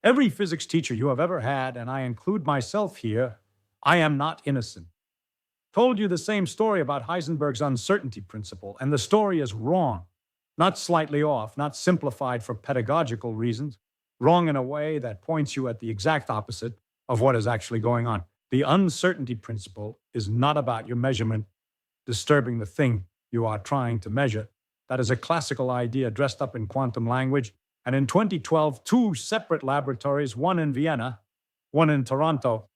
Every physics teacher you have ever had, and I include myself here, I am not innocent, told you the same story about Heisenberg's uncertainty principle, and the story is wrong. Not slightly off, not simplified for pedagogical reasons, wrong in a way that points you at the exact opposite of what is actually going on. The uncertainty principle is not about your measurement disturbing the thing you are trying to measure. That is a classical idea dressed up in quantum language. And in 2012, two separate laboratories, one in Vienna, one in Toronto,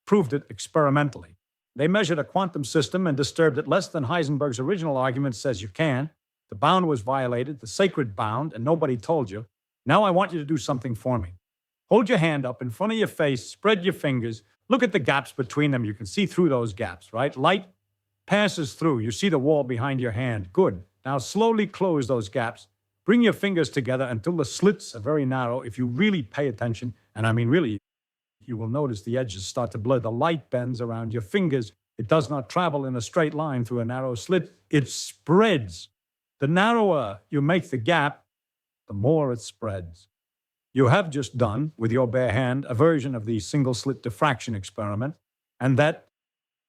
proved it experimentally. They measured a quantum system and disturbed it less than Heisenberg's original argument says you can. The bound was violated, the sacred bound, and nobody told you. Now I want you to do something for me. Hold your hand up in front of your face, spread your fingers, look at the gaps between them. You can see through those gaps, right? Light passes through. You see the wall behind your hand. Good. Now slowly close those gaps. Bring your fingers together until the slits are very narrow. If you really pay attention, and I mean really, you will notice the edges start to blur. The light bends around your fingers. It does not travel in a straight line through a narrow slit. It spreads. The narrower you make the gap, the more it spreads. You have just done, with your bare hand, a version of the single-slit diffraction experiment, and that,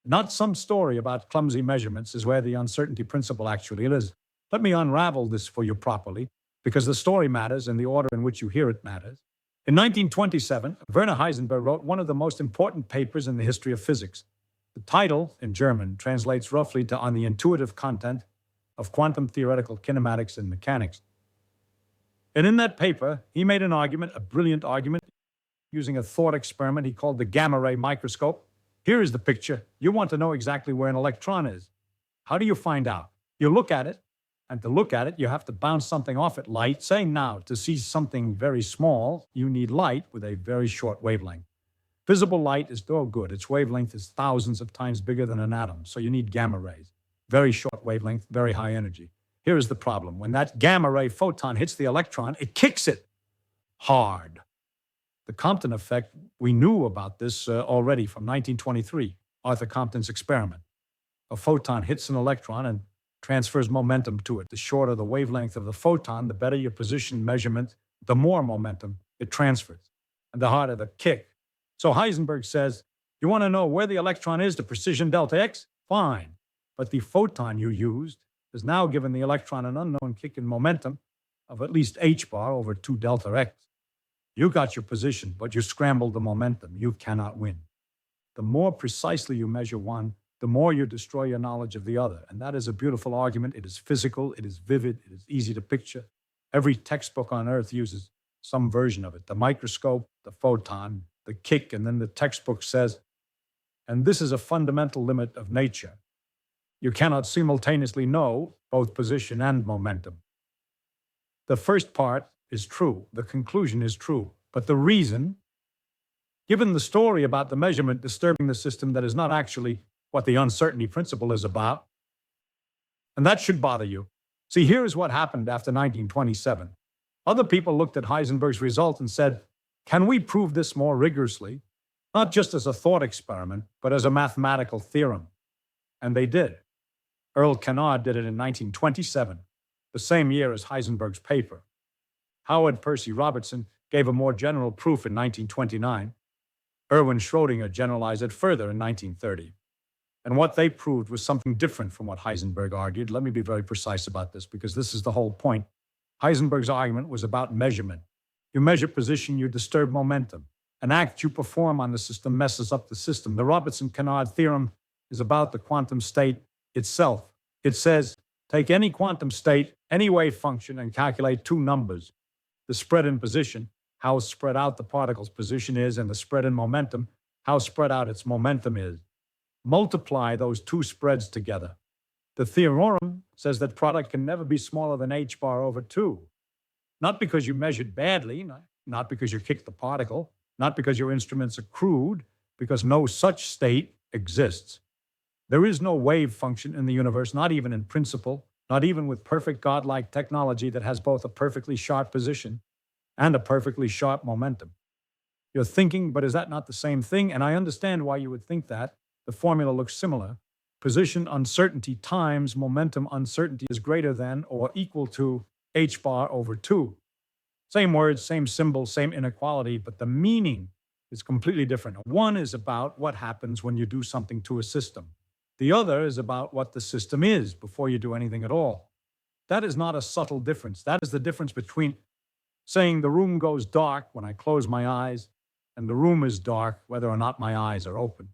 not some story about clumsy measurements, is where the uncertainty principle actually is. Let me unravel this for you properly, because the story matters and the order in which you hear it matters. In 1927, Werner Heisenberg wrote one of the most important papers in the history of physics. The title, in German, translates roughly to On the Intuitive Content of Quantum Theoretical Kinematics and Mechanics. And in that paper, he made an argument, a brilliant argument, using a thought experiment he called the gamma-ray microscope. Here is the picture. You want to know exactly where an electron is. How do you find out? You look at it, and to look at it, you have to bounce something off it, light. Say now, to see something very small, you need light with a very short wavelength. Visible light is no good. Its wavelength is thousands of times bigger than an atom, so you need gamma rays. Very short wavelength, very high energy. Here is the problem. When that gamma ray photon hits the electron, it kicks it hard. The Compton effect, we knew about this already from 1923, Arthur Compton's experiment. A photon hits an electron and transfers momentum to it. The shorter the wavelength of the photon, the better your position measurement, the more momentum it transfers, and the harder the kick. So Heisenberg says, you want to know where the electron is to precision delta x? Fine. But the photon you used has now given the electron an unknown kick in momentum of at least h bar over 2 delta x. You got your position, but you scrambled the momentum. You cannot win. The more precisely you measure one, the more you destroy your knowledge of the other. And that is a beautiful argument. It is physical, it is vivid, it is easy to picture. Every textbook on earth uses some version of it. The microscope, the photon, the kick, and then the textbook says, and this is a fundamental limit of nature. You cannot simultaneously know both position and momentum. The first part is true. The conclusion is true. But the reason, given the story about the measurement disturbing the system that is not actually what the uncertainty principle is about, and that should bother you. See, here is what happened after 1927. Other people looked at Heisenberg's result and said, can we prove this more rigorously? Not just as a thought experiment, but as a mathematical theorem. And they did. Earl Kennard did it in 1927, the same year as Heisenberg's paper. Howard Percy Robertson gave a more general proof in 1929. Erwin Schrödinger generalized it further in 1930. And what they proved was something different from what Heisenberg argued. Let me be very precise about this, because this is the whole point. Heisenberg's argument was about measurement. You measure position, you disturb momentum. An act you perform on the system messes up the system. The Robertson-Kennard theorem is about the quantum state itself. It says, take any quantum state, any wave function, and calculate two numbers. The spread in position, how spread out the particle's position is, and the spread in momentum, how spread out its momentum is. Multiply those two spreads together. The theorem says that product can never be smaller than h bar over 2. Not because you measured badly, not because you kicked the particle, not because your instruments are crude, because no such state exists. There is no wave function in the universe, not even in principle, not even with perfect godlike technology that has both a perfectly sharp position and a perfectly sharp momentum. You're thinking, but is that not the same thing? And I understand why you would think that. The formula looks similar. Position uncertainty times momentum uncertainty is greater than or equal to h bar over 2. Same words, same symbol, same inequality, but the meaning is completely different. One is about what happens when you do something to a system. The other is about what the system is before you do anything at all. That is not a subtle difference. That is the difference between saying the room goes dark when I close my eyes and the room is dark whether or not my eyes are open.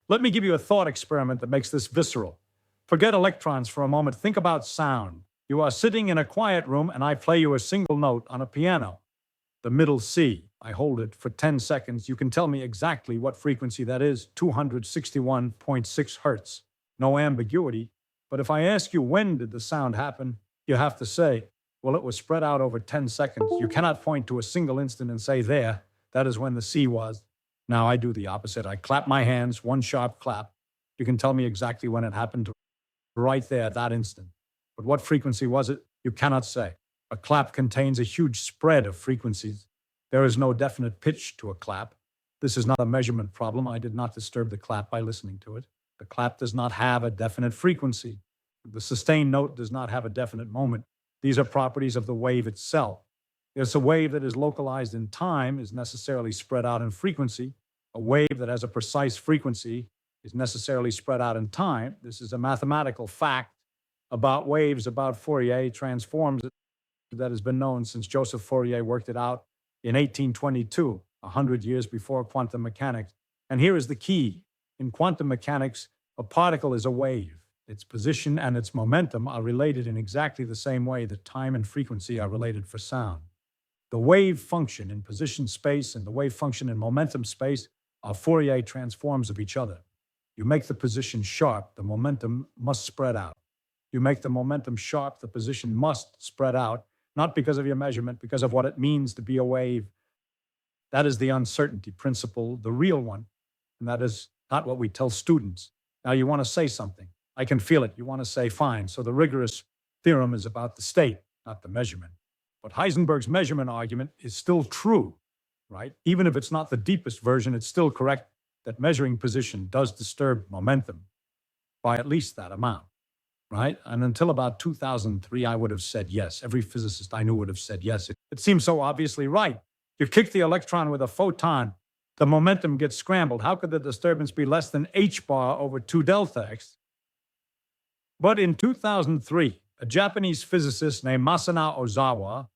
Let me give you a thought experiment that makes this visceral. Forget electrons for a moment. Think about sound. You are sitting in a quiet room and I play you a single note on a piano, the middle C. I hold it for 10 seconds. You can tell me exactly what frequency that is, 261.6 hertz. No ambiguity. But if I ask you when did the sound happen, you have to say, well, it was spread out over 10 seconds. You cannot point to a single instant and say, there, that is when the C was. Now I do the opposite. I clap my hands, one sharp clap. You can tell me exactly when it happened right there at that instant. But what frequency was it? You cannot say. A clap contains a huge spread of frequencies. There is no definite pitch to a clap. This is not a measurement problem. I did not disturb the clap by listening to it. The clap does not have a definite frequency. The sustained note does not have a definite moment. These are properties of the wave itself. Yes, a wave that is localized in time is necessarily spread out in frequency. A wave that has a precise frequency is necessarily spread out in time. This is a mathematical fact about waves, about Fourier transforms that has been known since Joseph Fourier worked it out in 1822, 100 years before quantum mechanics. And here is the key. In quantum mechanics, a particle is a wave. Its position and its momentum are related in exactly the same way that time and frequency are related for sound. The wave function in position space and the wave function in momentum space are Fourier transforms of each other. You make the position sharp, the momentum must spread out. You make the momentum sharp, the position must spread out, not because of your measurement, because of what it means to be a wave. That is the uncertainty principle, the real one, and that is not what we tell students. Now you want to say something. I can feel it. You want to say, fine. So the rigorous theorem is about the state, not the measurement. But Heisenberg's measurement argument is still true, right? Even if it's not the deepest version, it's still correct that measuring position does disturb momentum by at least that amount, right? And until about 2003, I would have said yes. Every physicist I knew would have said yes. It seems so obviously right. You kick the electron with a photon, the momentum gets scrambled. How could the disturbance be less than h bar over 2 delta x? But in 2003, a Japanese physicist named Masanao Ozawa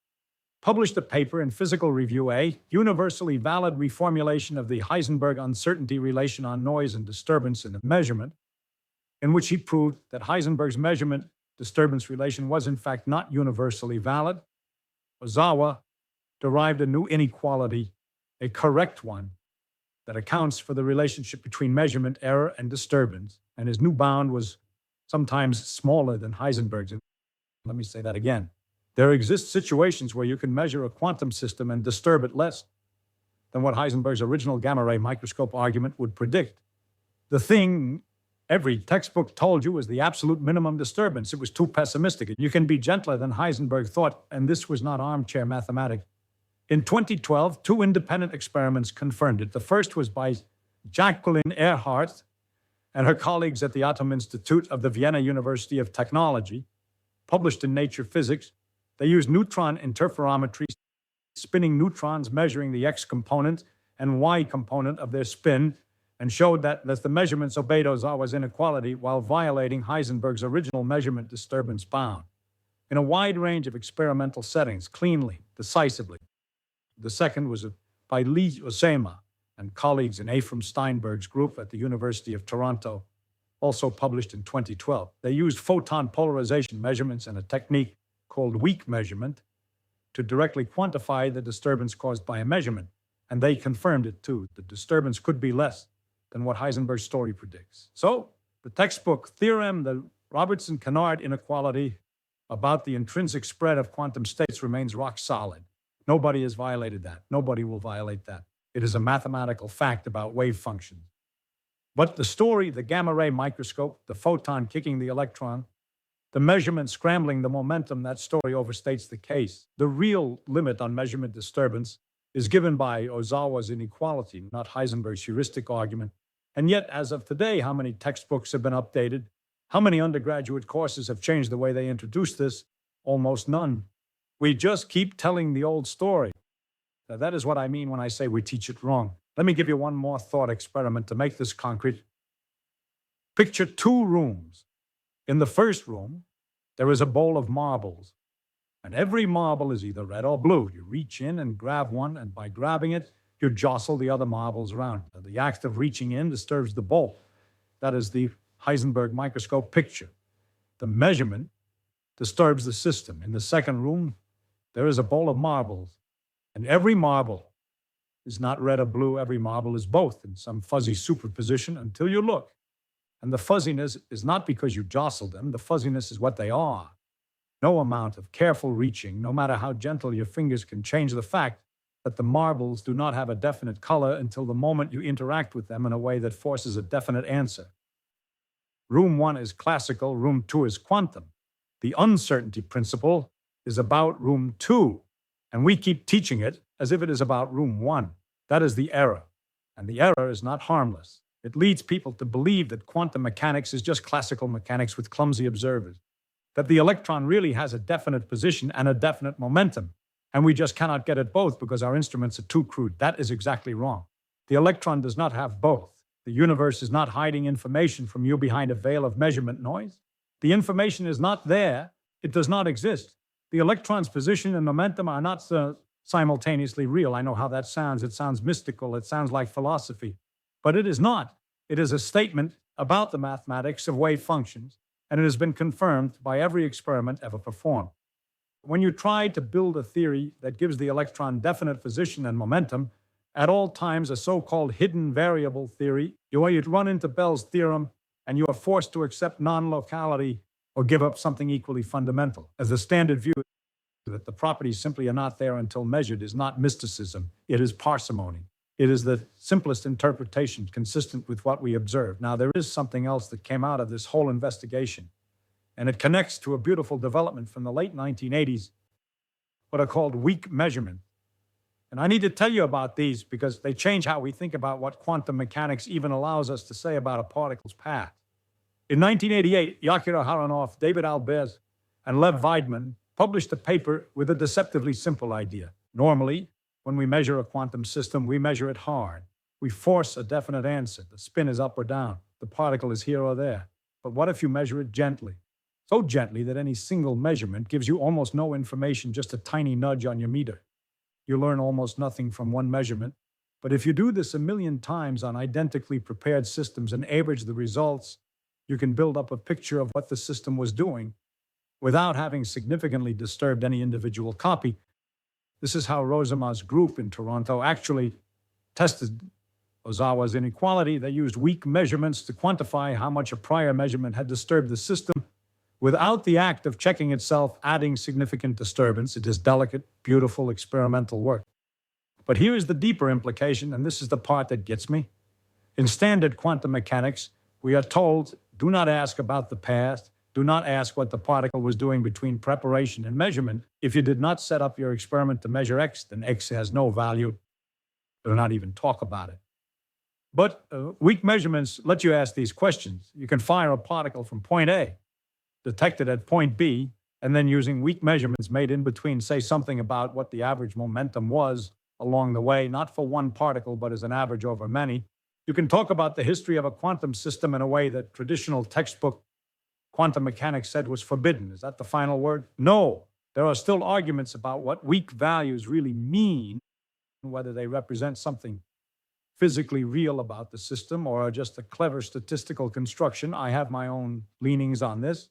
published a paper in Physical Review, a universally valid reformulation of the Heisenberg uncertainty relation on noise and disturbance in a measurement, in which he proved that Heisenberg's measurement-disturbance relation was in fact not universally valid. Ozawa derived a new inequality, a correct one, that accounts for the relationship between measurement error and disturbance, and his new bound was sometimes smaller than Heisenberg's. Let me say that again. There exist situations where you can measure a quantum system and disturb it less than what Heisenberg's original gamma-ray microscope argument would predict. The thing every textbook told you was the absolute minimum disturbance. It was too pessimistic. You can be gentler than Heisenberg thought, and this was not armchair mathematics. In 2012, 2 independent experiments confirmed it. The first was by Jacqueline Ehrhardt and her colleagues at the Atom Institute of the Vienna University of Technology, published in Nature Physics. They used neutron interferometry, spinning neutrons, measuring the X component and Y component of their spin, and showed that the measurements obeyed Ozawa's inequality while violating Heisenberg's original measurement disturbance bound. In a wide range of experimental settings, cleanly, decisively. The second was by Lee Ozawa and colleagues in Ephraim Steinberg's group at the University of Toronto, also published in 2012. They used photon polarization measurements and a technique called weak measurement to directly quantify the disturbance caused by a measurement. And they confirmed it too. The disturbance could be less than what Heisenberg's story predicts. So the textbook theorem, the Robertson-Kennard inequality about the intrinsic spread of quantum states remains rock solid. Nobody has violated that. Nobody will violate that. It is a mathematical fact about wave functions. But the story, the gamma-ray microscope, the photon kicking the electron, the measurement scrambling the momentum, that story overstates the case. The real limit on measurement disturbance is given by Ozawa's inequality, not Heisenberg's heuristic argument. And yet, as of today, how many textbooks have been updated? How many undergraduate courses have changed the way they introduce this? Almost none. We just keep telling the old story. Now, that is what I mean when I say we teach it wrong. Let me give you one more thought experiment to make this concrete. Picture two rooms. In the first room, there is a bowl of marbles, and every marble is either red or blue. You reach in and grab one, and by grabbing it, you jostle the other marbles around. The act of reaching in disturbs the bowl. That is the Heisenberg microscope picture. The measurement disturbs the system. In the second room, there is a bowl of marbles, and every marble is not red or blue. Every marble is both in some fuzzy superposition until you look. And the fuzziness is not because you jostle them. The fuzziness is what they are. No amount of careful reaching, no matter how gentle your fingers, can change the fact that the marbles do not have a definite color until the moment you interact with them in a way that forces a definite answer. Room 1 is classical, room 2 is quantum. The uncertainty principle is about room 2, and we keep teaching it as if it is about room 1. That is the error, and the error is not harmless. It leads people to believe that quantum mechanics is just classical mechanics with clumsy observers, that the electron really has a definite position and a definite momentum, and we just cannot get at both because our instruments are too crude. That is exactly wrong. The electron does not have both. The universe is not hiding information from you behind a veil of measurement noise. The information is not there. It does not exist. The electron's position and momentum are not simultaneously real. I know how that sounds. It sounds mystical. It sounds like philosophy. But it is not. It is a statement about the mathematics of wave functions, and it has been confirmed by every experiment ever performed. When you try to build a theory that gives the electron definite position and momentum, at all times a so-called hidden variable theory, you run into Bell's theorem, and you are forced to accept non-locality or give up something equally fundamental. As the standard view that the properties simply are not there until measured is not mysticism, it is parsimony. It is the simplest interpretation consistent with what we observe. Now, there is something else that came out of this whole investigation, and it connects to a beautiful development from the late 1980s, what are called weak measurements. And I need to tell you about these because they change how we think about what quantum mechanics even allows us to say about a particle's path. In 1988, Yakira Haranov, David Albers, and Lev Weidman published a paper with a deceptively simple idea. Normally, when we measure a quantum system, we measure it hard. We force a definite answer. The spin is up or down. The particle is here or there. But what if you measure it gently? So gently that any single measurement gives you almost no information, just a tiny nudge on your meter. You learn almost nothing from one measurement. But if you do this 1,000,000 times on identically prepared systems and average the results, you can build up a picture of what the system was doing without having significantly disturbed any individual copy. This is how Rosema's group in Toronto actually tested Ozawa's inequality. They used weak measurements to quantify how much a prior measurement had disturbed the system without the act of checking itself adding significant disturbance. It is delicate, beautiful, experimental work. But here is the deeper implication, and this is the part that gets me. In standard quantum mechanics, we are told, do not ask about the past. Do not ask what the particle was doing between preparation and measurement. If you did not set up your experiment to measure X, then X has no value. Do not even talk about it. But weak measurements let you ask these questions. You can fire a particle from point A, detect it at point B, and then using weak measurements made in between say something about what the average momentum was along the way, not for one particle, but as an average over many. You can talk about the history of a quantum system in a way that traditional textbook quantum mechanics said was forbidden. Is that the final word? No. There are still arguments about what weak values really mean, whether they represent something physically real about the system or are just a clever statistical construction. I have my own leanings on this,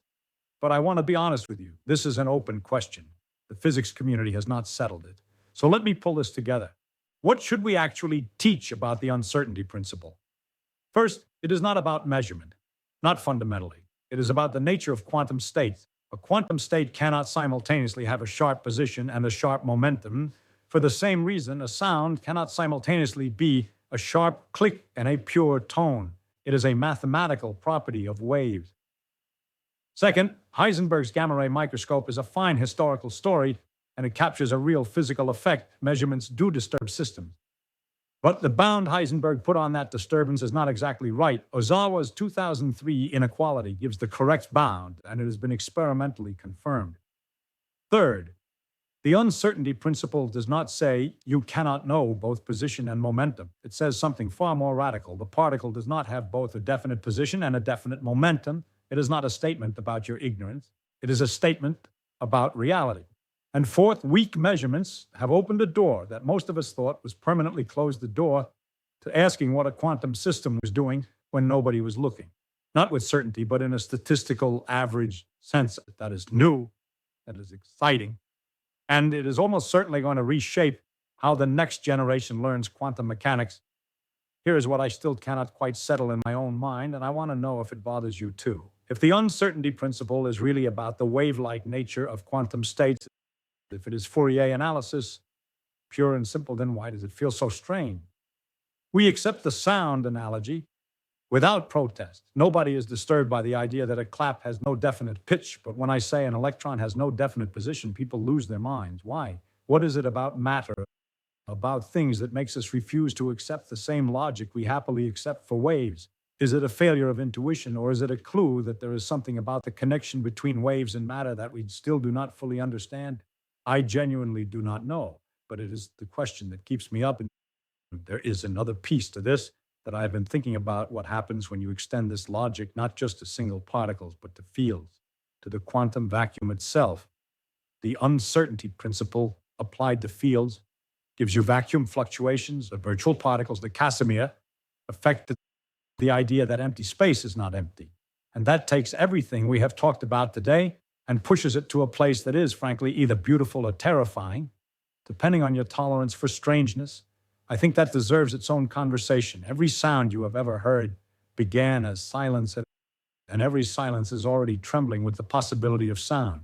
but I want to be honest with you. This is an open question. The physics community has not settled it. So let me pull this together. What should we actually teach about the uncertainty principle? First, it is not about measurement, not fundamentally. It is about the nature of quantum states. A quantum state cannot simultaneously have a sharp position and a sharp momentum. For the same reason, a sound cannot simultaneously be a sharp click and a pure tone. It is a mathematical property of waves. Second, Heisenberg's gamma-ray microscope is a fine historical story, and it captures a real physical effect. Measurements do disturb systems. But the bound Heisenberg put on that disturbance is not exactly right. Ozawa's 2003 inequality gives the correct bound, and it has been experimentally confirmed. Third, The uncertainty principle does not say you cannot know both position and momentum. It says something far more radical. The particle does not have both a definite position and a definite momentum. It is not a statement about your ignorance. It is a statement about reality. And fourth, weak measurements have opened a door that most of us thought was permanently closed the door to asking what a quantum system was doing when nobody was looking. Not with certainty, but in a statistical average sense that is new, that is exciting. And it is almost certainly going to reshape how the next generation learns quantum mechanics. Here is what I still cannot quite settle in my own mind, and I want to know if it bothers you too. If the uncertainty principle is really about the wave-like nature of quantum states, if it is Fourier analysis, pure and simple, then why does it feel so strange? We accept the sound analogy without protest. Nobody is disturbed by the idea that a clap has no definite pitch, but when I say an electron has no definite position, people lose their minds. Why? What is it about matter, about things that makes us refuse to accept the same logic we happily accept for waves? Is it a failure of intuition, or is it a clue that there is something about the connection between waves and matter that we still do not fully understand? I genuinely do not know, but it is the question that keeps me up. And there is another piece to this that I've been thinking about: what happens when you extend this logic not just to single particles, but to fields, to the quantum vacuum itself. The uncertainty principle applied to fields gives you vacuum fluctuations of virtual particles. The Casimir effect, the idea that empty space is not empty. And that takes everything we have talked about today and pushes it to a place that is, frankly, either beautiful or terrifying, depending on your tolerance for strangeness. I think that deserves its own conversation. Every sound you have ever heard began as silence, and every silence is already trembling with the possibility of sound.